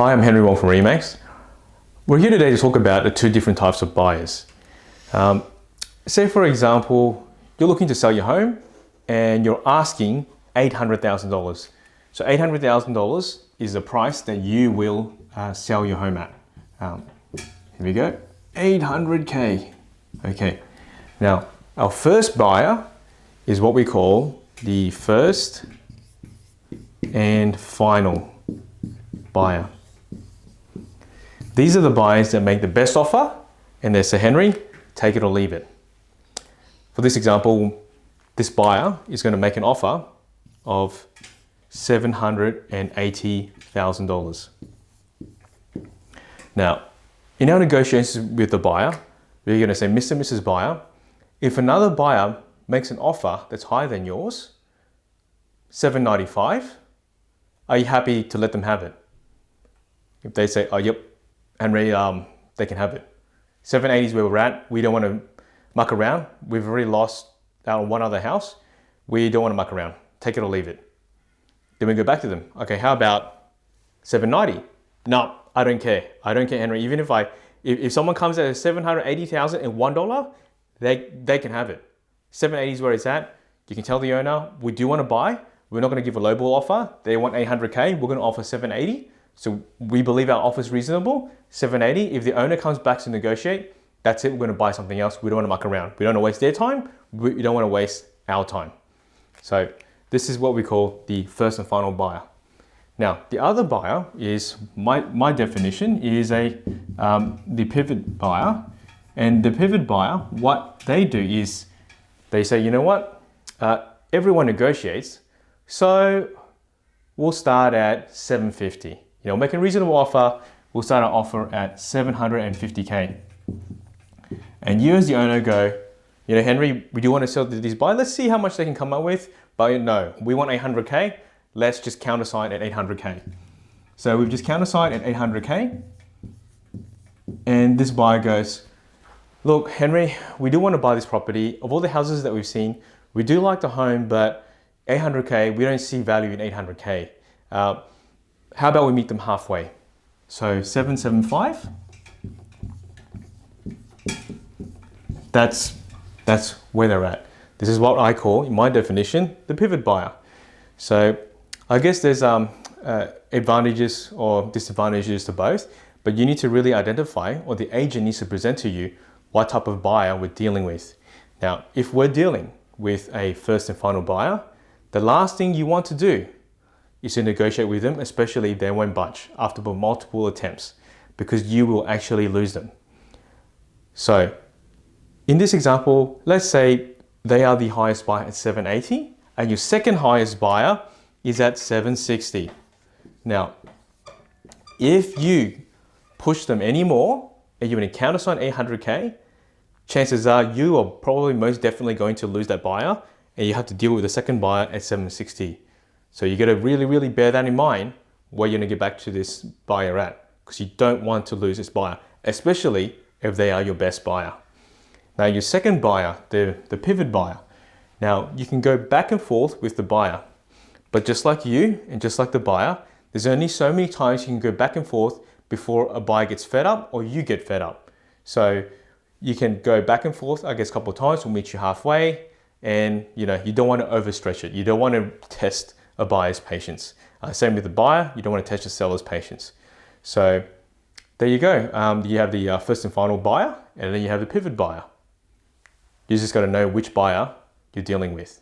Hi, I'm Henry Wong from Remax. We're here today to talk about the two different types of buyers. Say for example, you're looking to sell your home and you're asking $800,000. So $800,000 is the price that you will sell your home at. Here we go, 800K. Okay, now our first buyer is what we call the first and final buyer. These are the buyers that make the best offer and they say, Henry, take it or leave it. For this example, this buyer is going to make an offer of $780,000. Now, in our negotiations with the buyer, we're going to say, Mr. and Mrs. Buyer, if another buyer makes an offer that's higher than yours, $795, are you happy to let them have it? If they say, oh, yep, Henry, they can have it. 780 is where we're at. We don't want to muck around. We've already lost out on one other house. We don't want to muck around. Take it or leave it. Then we go back to them. Okay, how about 790? No, I don't care. I don't care, Henry. Even if someone comes at $780,001, they can have it. 780 is where it's at. You can tell the owner, we do want to buy. We're not going to give a lowball offer. They want 800K. We're going to offer 780. So we believe our offer is reasonable, 780. If the owner comes back to negotiate, that's it, we're gonna buy something else. We don't wanna muck around. We don't wanna waste their time. We don't wanna waste our time. So this is what we call the first and final buyer. Now, the other buyer is, my definition is the pivot buyer. And the pivot buyer, what they do is they say, you know what, everyone negotiates, so we'll start at 750. Make a reasonable offer. We'll start our offer at 750K. And you as the owner go, Henry, we do want to sell to these buyers. Let's see how much they can come up with. But no, we want 800K. Let's just countersign at 800K. So we've just countersigned at 800K. And this buyer goes, look, Henry, we do want to buy this property. Of all the houses that we've seen, we do like the home, but 800K, we don't see value in 800K. How about we meet them halfway? So 775. That's where they're at. This is what I call, in my definition, the pivot buyer. So I guess there's advantages or disadvantages to both, but you need to really identify, or the agent needs to present to you, what type of buyer we're dealing with. Now, if we're dealing with a first and final buyer, the last thing you want to do is to negotiate with them, especially if they won't budge after multiple attempts, because you will actually lose them. So in this example, let's say they are the highest buyer at 780 and your second highest buyer is at 760. Now, if you push them anymore and you're going to countersign 800K, chances are you are probably most definitely going to lose that buyer and you have to deal with the second buyer at 760. So you got to really, really bear that in mind where you're going to get back to this buyer at, because you don't want to lose this buyer, especially if they are your best buyer. Now your second buyer, the pivot buyer. Now you can go back and forth with the buyer, but just like you and just like the buyer, there's only so many times you can go back and forth before a buyer gets fed up or you get fed up. So you can go back and forth, I guess a couple of times, we'll meet you halfway, and you don't want to overstretch it. You don't want to test a buyer's patience. Same with the buyer, you don't want to test the seller's patience. So there you go. You have the first and final buyer, and then you have the pivot buyer. You just got to know which buyer you're dealing with.